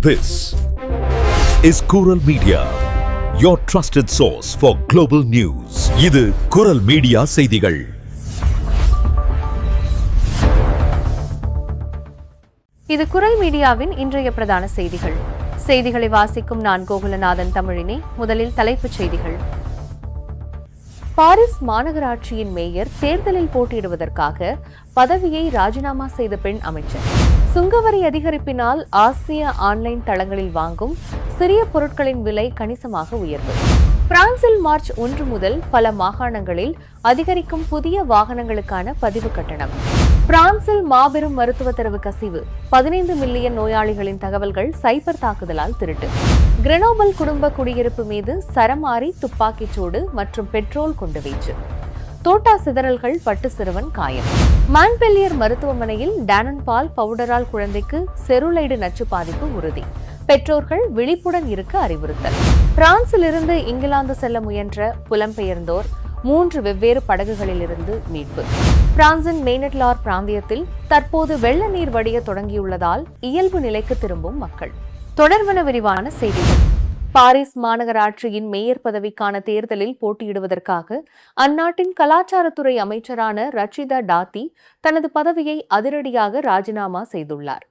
This is Kural Media, your trusted source for global news. இது குரல் media செய்திகள். இது குரல் மீடியாவின் இன்றைய பிரதான செய்திகள். செய்திகளை வாசிக்கும் நான் கோகுலநாதன் தமிழினி. முதலில் தலைப்புச் செய்திகள். பாரிஸ் மாநகராட்சியின் மேயர் தேர்தலில் போட்டியிடுவதற்காக பதவியை ராஜினாமா செய்த பெண் அமைச்சர். சுங்கவரி அதிகரிப்பினால் ஆசிய ஆன்லைன் தளங்களில் வாங்கும் சிறிய பொருட்களின் விலை கணிசமாக உயர்வு. பிரான்சில் மார்ச் 1 முதல் பல மாகாணங்களில் அதிகரிக்கும் புதிய வாகனங்களுக்கான பதிவு கட்டணம். பிரான்சில் மாபெரும் மருத்துவ தரவு கசிவு. 15 மில்லியன் நோயாளிகளின் தகவல்கள் சைபர் தாக்குதலால் திருட்டு. கிரெனோபல் குடும்ப குடியிருப்பு மீது சரமாரி துப்பாக்கிச்சூடு மற்றும் பெட்ரோல் குண்டு வீச்சு. தோட்டா சிதறல்கள், பட்டு சிறுவன் காயம். மான்பெல்லியர் மருத்துவமனையில் டானன்பால் பவுடரால் குழந்தைக்கு செருலைடு நச்சு பாதிப்பு உறுதி. பெற்றோர்கள் விழிப்புடன் இருக்க அறிவுறுத்தல். பிரான்சிலிருந்து இங்கிலாந்து செல்ல முயன்ற புலம்பெயர்ந்தோர் 3 வெவ்வேறு படகுகளிலிருந்து மீட்பு. பிரான்சின் மெய்னட்லார் பிராந்தியத்தில் தற்போது வெள்ள நீர் வடிய தொடங்கியுள்ளதால் இயல்பு நிலைக்கு திரும்பும் மக்கள். தொடர்வன விரிவான செய்திகள். பாரிஸ் மாநகராட்சியின் மேயர் பதவிக்கான தேர்தலில் போட்டியிடுவதற்காக அந்நாட்டின் கலாச்சாரத்துறை அமைச்சரான ரச்சிதா டாத்தி தனது பதவியை அதிரடியாக ராஜினாமா செய்துள்ளார்.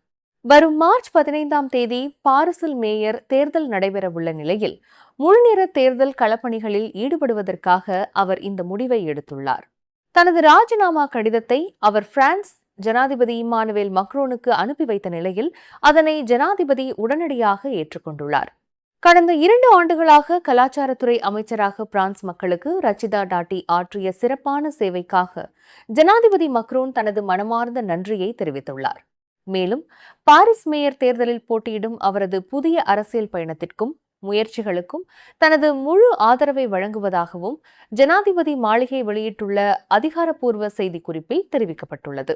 வரும் மார்ச் 15ஆம் தேதி பாரிஸில் மேயர் தேர்தல் நடைபெறவுள்ள நிலையில் முழுநேர தேர்தல் களப்பணிகளில் ஈடுபடுவதற்காக அவர் இந்த முடிவை எடுத்துள்ளார். தனது ராஜினாமா கடிதத்தை அவர் பிரான்ஸ் ஜனாதிபதி இம்மானுவேல் மக்ரோனுக்கு அனுப்பி வைத்த நிலையில் அதனை ஜனாதிபதி உடனடியாக ஏற்றுக்கொண்டுள்ளார். கடந்த 2 ஆண்டுகளாக கலாச்சாரத்துறை அமைச்சராக பிரான்ஸ் மக்களுக்கு ரச்சிதா டாட்டி ஆற்றிய சிறப்பான சேவைக்காக ஜனாதிபதி மக்ரோன் தனது மனமார்ந்த நன்றியை தெரிவித்துள்ளார். மேலும் பாரிஸ் மேயர் தேர்தலில் போட்டியிடும் அவரது புதிய அரசியல் பயணத்திற்கும் முயற்சிகளுக்கும் தனது முழு ஆதரவை வழங்குவதாகவும் ஜனாதிபதி மாளிகை வெளியிட்டுள்ள அதிகாரப்பூர்வ செய்திக்குறிப்பில் தெரிவிக்கப்பட்டுள்ளது.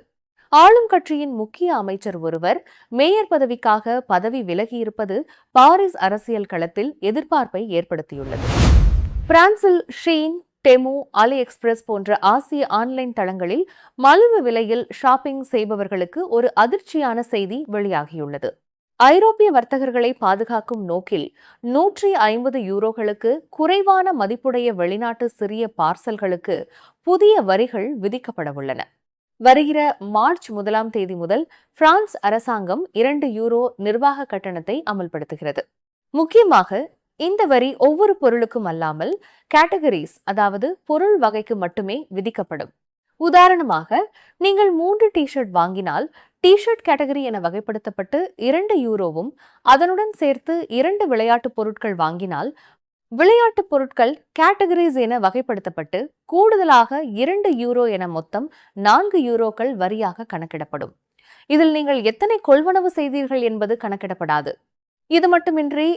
ஆளும் கட்சியின் முக்கிய அமைச்சர் ஒருவர் மேயர் பதவிக்காக பதவி விலகியிருப்பது பாரிஸ் அரசியல் களத்தில் எதிர்பார்ப்பை ஏற்படுத்தியுள்ளது. பிரான்சில் ஷீன், டெமு, அலி எக்ஸ்பிரஸ் போன்ற ஆசிய ஆன்லைன் தளங்களில் மலிவு விலையில் ஷாப்பிங் செய்பவர்களுக்கு ஒரு அதிர்ச்சியான செய்தி வெளியாகியுள்ளது. ஐரோப்பிய வர்த்தகர்களை பாதுகாக்கும் நோக்கில் 150 யூரோகளுக்கு குறைவான மதிப்புடைய வெளிநாட்டு சிறிய பார்சல்களுக்கு புதிய வரிகள் விதிக்கப்படவுள்ளன. வருகிற மார்ச் 1ஆம் தேதி முதல் பிரான்ஸ் அரசாங்கம் 2 யூரோ நிர்வாக கட்டணத்தை அமல்படுத்துகிறது. முக்கியமாக இந்த வரி ஒவ்வொரு பொருளுக்கும் அல்லாமல் கேட்டகரிஸ், அதாவது பொருள் வகைக்கு மட்டுமே விதிக்கப்படும். உதாரணமாக, நீங்கள் 3 டி-ஷர்ட் வாங்கினால் டி-ஷர்ட் கேட்டகரி என வகைப்படுத்தப்பட்டு 2 யூரோவும், அதனுடன் சேர்த்து 2 விளையாட்டு பொருட்கள் வாங்கினால் விளையாட்டு பொருட்கள் கேட்டகரிஸ் என வகைப்படுத்தப்பட்டு கூடுதலாக 2 யூரோ என மொத்தம் 4 யூரோக்கள் வரியாக கணக்கிடப்படும். இதில் நீங்கள் எத்தனை கொள்வனவு செய்தீர்கள் என்பது கணக்கிடப்படாது. இது மட்டுமின்றி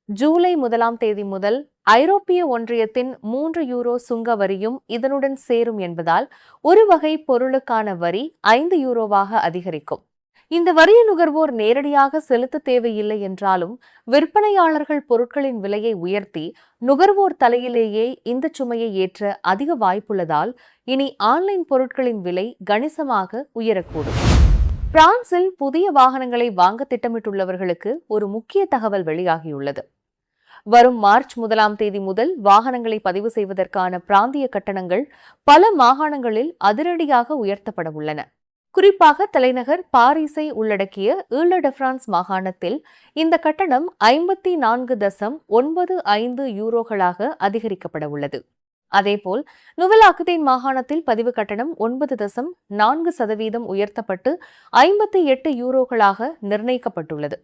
ஜூலை 1ஆம் தேதி முதல் ஐரோப்பிய ஒன்றியத்தின் 3 யூரோ சுங்க வரியும் இதனுடன் சேரும் என்பதால் ஒரு வகை பொருளுக்கான வரி 5 யூரோவாக அதிகரிக்கும். இந்த வரியை நுகர்வோர் நேரடியாக செலுத்த தேவையில்லை என்றாலும் விற்பனையாளர்கள் பொருட்களின் விலையை உயர்த்தி நுகர்வோர் தலையிலேயே இந்த சுமையை ஏற்ற அதிக வாய்ப்புள்ளதால் இனி ஆன்லைன் பொருட்களின் விலை கணிசமாக உயரக்கூடும். பிரான்சில் புதிய வாகனங்களை வாங்க திட்டமிட்டுள்ளவர்களுக்கு ஒரு முக்கிய தகவல் வெளியாகியுள்ளது. வரும் மார்ச் 1ஆம் தேதி முதல் வாகனங்களை பதிவு செய்வதற்கான பிராந்திய கட்டணங்கள் பல மாகாணங்களில் அதிரடியாக உயர்த்தப்பட உள்ளன. குறிப்பாக தலைநகர் பாரிஸை உள்ளடக்கிய ஈல-ட-பிரான்ஸ் மாகாணத்தில் இந்த கட்டணம் 54.95 யூரோக்களாக அதிகரிக்கப்பட உள்ளது. அதேபோல் நுவல் அக்தேன் மாகாணத்தில் பதிவு கட்டணம் 9.4% உயர்த்தப்பட்டு 58 யூரோக்களாக நிர்ணயிக்கப்பட்டுள்ளது.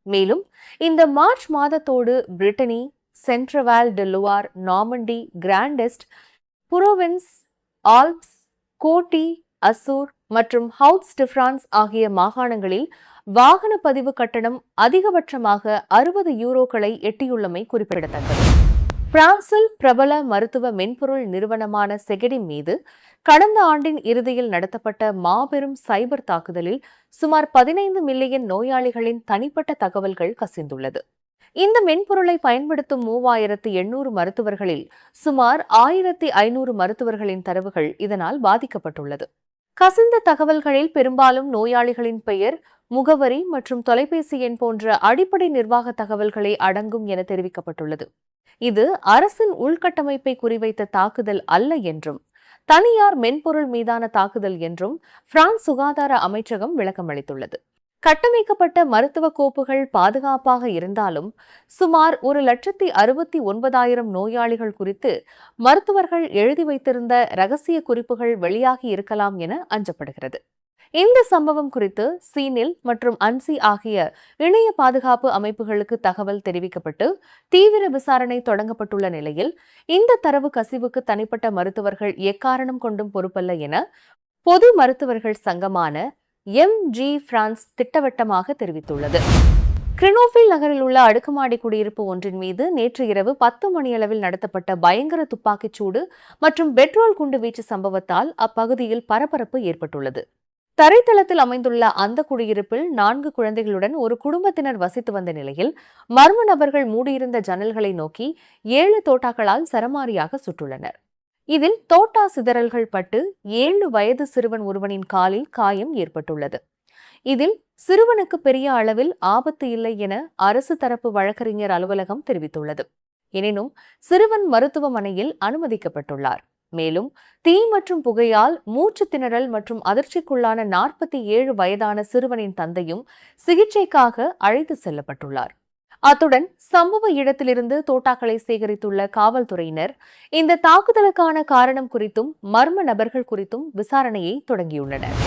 மேலும் இந்த மார்ச் மாதத்தோடு Brittany, Centre Val de Loire, Normandy, Grand Est, Provence, Alps, Cote, d'Azur மற்றும் ஹவுட்ஸ்-டி-பிரான்ஸ் ஆகிய மாகாணங்களில் வாகன பதிவு கட்டணம் அதிகபட்சமாக 60 யூரோக்களை எட்டியுள்ளமை குறிப்பிடத்தக்கது. பிரான்சில் பிரபல மருத்துவ மென்பொருள் நிறுவனமான செகடிம் மீது கடந்த ஆண்டின் இறுதியில் நடத்தப்பட்ட மாபெரும் சைபர் தாக்குதலில் சுமார் 15 மில்லியன் நோயாளிகளின் தனிப்பட்ட தகவல்கள் கசிந்துள்ளது. இந்த மென்பொருளை பயன்படுத்தும் 3800 மருத்துவர்களில் சுமார் 1500 மருத்துவர்களின் தரவுகள் இதனால் பாதிக்கப்பட்டுள்ளது. கசிந்த தகவல்களில் பெரும்பாலும் நோயாளிகளின் பெயர், முகவரி மற்றும் தொலைபேசி எண் போன்ற அடிப்படை நிர்வாக தகவல்களை அடங்கும் என தெரிவிக்கப்பட்டுள்ளது. இது அரசின் உள்கட்டமைப்பை குறிவைத்த தாக்குதல் அல்ல என்றும் தனியார் மென்பொருள் மீதான தாக்குதல் என்றும் பிரான்ஸ் சுகாதார அமைச்சகம் விளக்கமளித்துள்ளது. கட்டமைக்கப்பட்ட மருத்துவ கோப்புகள் பாதுகாப்பாக இருந்தாலும் சுமார் 1,69,000 நோயாளிகள் குறித்து மருத்துவர்கள் எழுதி வைத்திருந்த ரகசிய குறிப்புகள் வெளியாகி இருக்கலாம் என அஞ்சப்படுகிறது. இந்த சம்பவம் குறித்து சீனில் மற்றும் அன்சி ஆகிய இணைய பாதுகாப்பு அமைப்புகளுக்கு தகவல் தெரிவிக்கப்பட்டு தீவிர விசாரணை தொடங்கப்பட்டுள்ள நிலையில் இந்த தரவு கசிவுக்கு தனிப்பட்ட மருத்துவர்கள் எக்காரணம் கொண்டும் பொறுப்பல்ல என பொது மருத்துவர்கள் சங்கமான எம்ஜி பிரான்ஸ் திட்டவட்டமாக தெரிவித்துள்ளது. கிரினோஃபில் நகரில் உள்ள அடுக்குமாடி குடியிருப்பு ஒன்றின் மீது நேற்று இரவு 10 மணியளவில் நடத்தப்பட்ட பயங்கர துப்பாக்கிச்சூடு மற்றும் பெட்ரோல் குண்டு வீச்சு சம்பவத்தால் அப்பகுதியில் பரபரப்பு ஏற்பட்டுள்ளது. தரைத்தளத்தில் அமைந்துள்ள அந்த குடியிருப்பில் 4 குழந்தைகளுடன் ஒரு குடும்பத்தினர் வசித்து வந்த நிலையில் மர்ம நபர்கள் மூடியிருந்த ஜன்னல்களை நோக்கி 7 தோட்டாக்களால் சரமாரியாக சுட்டுள்ளனர். இதில் தோட்டா சிதறல்கள் பட்டு 7 வயது சிறுவன் ஒருவனின் காலில் காயம் ஏற்பட்டுள்ளது. இதில் சிறுவனுக்கு பெரிய அளவில் ஆபத்து இல்லை என அரசு தரப்பு வழக்கறிஞர் அலுவலகம் தெரிவித்துள்ளது. எனினும் சிறுவன் மருத்துவமனையில் அனுமதிக்கப்பட்டுள்ளார். மேலும் தீ மற்றும் புகையால் மூச்சு திணறல் மற்றும் அதிர்ச்சிக்குள்ளான 47 வயதான சிறுவனின் தந்தையும் சிகிச்சைக்காக அழைத்து செல்லப்பட்டுள்ளார். அத்துடன் சம்பவ இடத்திலிருந்து தோட்டாக்களை சேகரித்துள்ள காவல்துறையினர் இந்த தாக்குதலுக்கான காரணம் குறித்தும் மர்ம நபர்கள் குறித்தும் விசாரணையை தொடங்கியுள்ளனர்.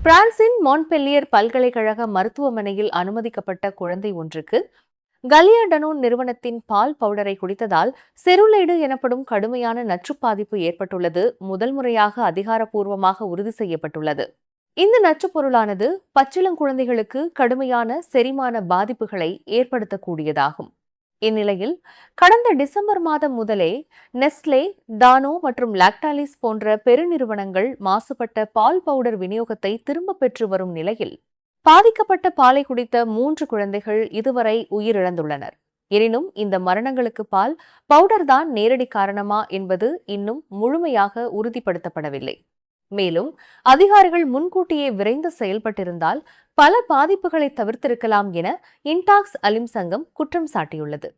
பிரான்சின் மான்பெல்லியர் பல்கலைக்கழக மருத்துவமனையில் அனுமதிக்கப்பட்ட குழந்தை ஒன்றுக்கு கலியாடனோன் நிறுவனத்தின் பால் பவுடரை குடித்ததால் செருலைடு எனப்படும் கடுமையான நச்சு பாதிப்பு ஏற்பட்டுள்ளது முதல் முறையாக அதிகாரப்பூர்வமாக உறுதி செய்யப்பட்டுள்ளது. இந்த நச்சுப் பொருளானது பச்சிளங்குழந்தைகளுக்கு கடுமையான செரிமான பாதிப்புகளை ஏற்படுத்தக்கூடியதாகும். இந்நிலையில் கடந்த டிசம்பர் மாதம் முதலே நெஸ்லே, டானோ மற்றும் லாக்டாலிஸ் போன்ற பெருநிறுவனங்கள் மாசுபட்ட பால் பவுடர் விநியோகத்தை திரும்ப பெற்று வரும் நிலையில் பாதிக்கப்பட்ட பாலை குடித்த 3 குழந்தைகள் இதுவரை உயிரிழந்துள்ளனர். எனினும் இந்த மரணங்களுக்கு பால் பவுடர் தான் நேரடி காரணமா என்பது இன்னும் முழுமையாக உறுதிப்படுத்தப்படவில்லை. மேலும் அதிகாரிகள் முன்கூட்டியே விரைந்து செயல்பட்டிருந்தால் பல பாதிப்புகளை தவிர்த்திருக்கலாம் என இன்டாக்ஸ் அலிம் சங்கம் குற்றம் சாட்டியுள்ளது.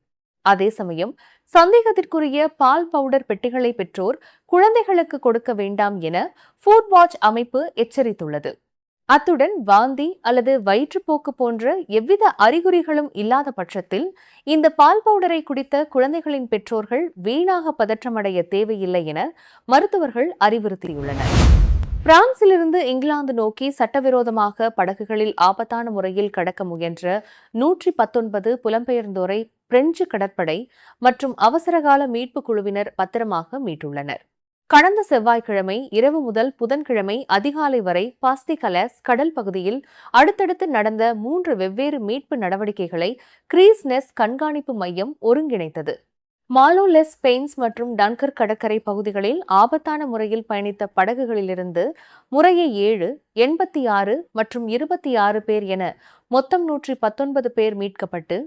அதே சமயம் சந்தேகத்திற்குரிய பால் பவுடர் பெட்டிகளை பெற்றோர் குழந்தைகளுக்கு கொடுக்க வேண்டாம் என ஃபுட் வாட்ச் அமைப்பு எச்சரித்துள்ளது. அத்துடன் வாந்தி அல்லது வயிற்றுப்போக்கு போன்ற எவ்வித அறிகுறிகளும் இல்லாத பட்சத்தில் இந்த பால் பவுடரை குடித்த குழந்தைகளின் பெற்றோர்கள் வீணாக பதற்றமடைய தேவையில்லை என மருத்துவர்கள் அறிவுறுத்தியுள்ளனர். பிரான்சிலிருந்து இங்கிலாந்து நோக்கி சட்டவிரோதமாக படகுகளில் ஆபத்தான முறையில் கடக்க முயன்ற 119 புலம்பெயர்ந்தோரை பிரெஞ்சு கடற்படை மற்றும் அவசரகால மீட்பு குழுவினர் பத்திரமாக மீட்டுள்ளனர். கடந்த செவ்வாய்க்கிழமை இரவு முதல் புதன்கிழமை அதிகாலை வரை பாஸ்திகலாஸ் கடல் பகுதியில் அடுத்தடுத்து நடந்த 3 வெவ்வேறு மீட்பு நடவடிக்கைகளை கிரீஸ்நெஸ் கண்காணிப்பு மையம் ஒருங்கிணைத்தது. மாலோலெஸ், பெயின்ஸ் மற்றும் டன்கர் கடற்கரை பகுதிகளில் ஆபத்தான முறையில் பயணித்த படகுகளிலிருந்து முறையே 7, 86 மற்றும் 26 பேர் என மொத்தம் 119 பேர் மீட்கப்பட்டு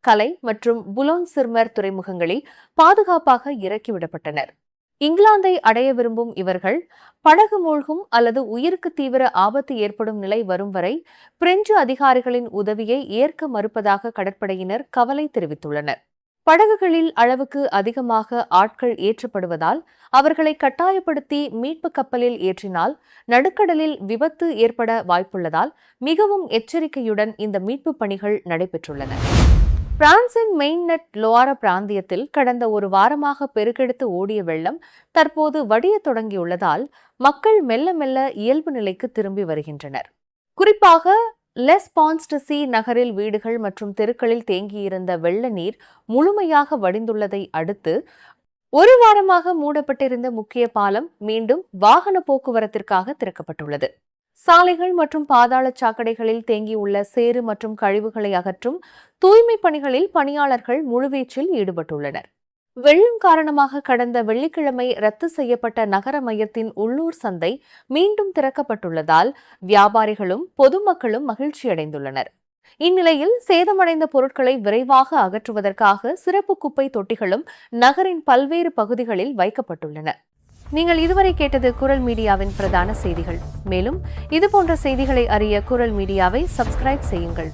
கலை மற்றும் புலோன் சிர்மர் துறைமுகங்களில் பாதுகாப்பாக இறக்கிவிடப்பட்டனர். இங்கிலாந்தை அடைய விரும்பும் இவர்கள் படகு மூழ்கும் அல்லது உயிருக்கு தீவிர ஆபத்து ஏற்படும் நிலை வரும் வரை பிரெஞ்சு அதிகாரிகளின் உதவியை ஏற்க மறுப்பதாக கடற்படையினர் கவலை தெரிவித்துள்ளனர். படகுகளில் அளவுக்கு அதிகமாக ஆட்கள் ஏற்றப்படுவதால் அவர்களை கட்டாயப்படுத்தி மீட்பு கப்பலில் ஏற்றினால் நடுக்கடலில் விபத்து ஏற்பட வாய்ப்புள்ளதால் மிகவும் எச்சரிக்கையுடன் இந்த மீட்பு பணிகள் நடைபெற்றுள்ளன. பிரான்சின் மெயின்னட் லோயார பிராந்தியத்தில் கடந்த ஒரு வாரமாக பெருக்கெடுத்து ஓடிய வெள்ளம் தற்போது வடியத் தொடங்கியுள்ளதால் மக்கள் மெல்ல மெல்ல இயல்பு நிலைக்கு திரும்பி வருகின்றனர். குறிப்பாக லெஸ் பான்ஸ்டசி நகரில் வீடுகள் மற்றும் தெருக்களில் தேங்கியிருந்த வெள்ள நீர் முழுமையாக வடிந்துள்ளதை அடுத்து ஒரு வாரமாக மூடப்பட்டிருந்த முக்கிய பாலம் மீண்டும் வாகன போக்குவரத்திற்காக திறக்கப்பட்டுள்ளது. சாலைகள் மற்றும் பாதாள சாக்கடைகளில் தேங்கியுள்ள சேறு மற்றும் கழிவுகளை அகற்றும் தூய்மை பணிகளில் பணியாளர்கள் முழுவீச்சில் ஈடுபட்டுள்ளனர். வெள்ளம் காரணமாக கடந்த வெள்ளிக்கிழமை ரத்து செய்யப்பட்ட நகர மையத்தின் உள்ளூர் சந்தை மீண்டும் திறக்கப்பட்டுள்ளதால் வியாபாரிகளும் பொதுமக்களும் மகிழ்ச்சியடைந்துள்ளனர். இந்நிலையில் சேதமடைந்த பொருட்களை விரைவாக அகற்றுவதற்காக சிறப்பு குப்பை தொட்டிகளும் நகரின் பல்வேறு பகுதிகளில் வைக்கப்பட்டுள்ளன. நீங்கள் இதுவரை கேட்டது குரல் மீடியாவின் பிரதான செய்திகள். மேலும் இதுபோன்ற செய்திகளை அறிய குரல் மீடியாவை சப்ஸ்கிரைப் செய்யுங்கள்.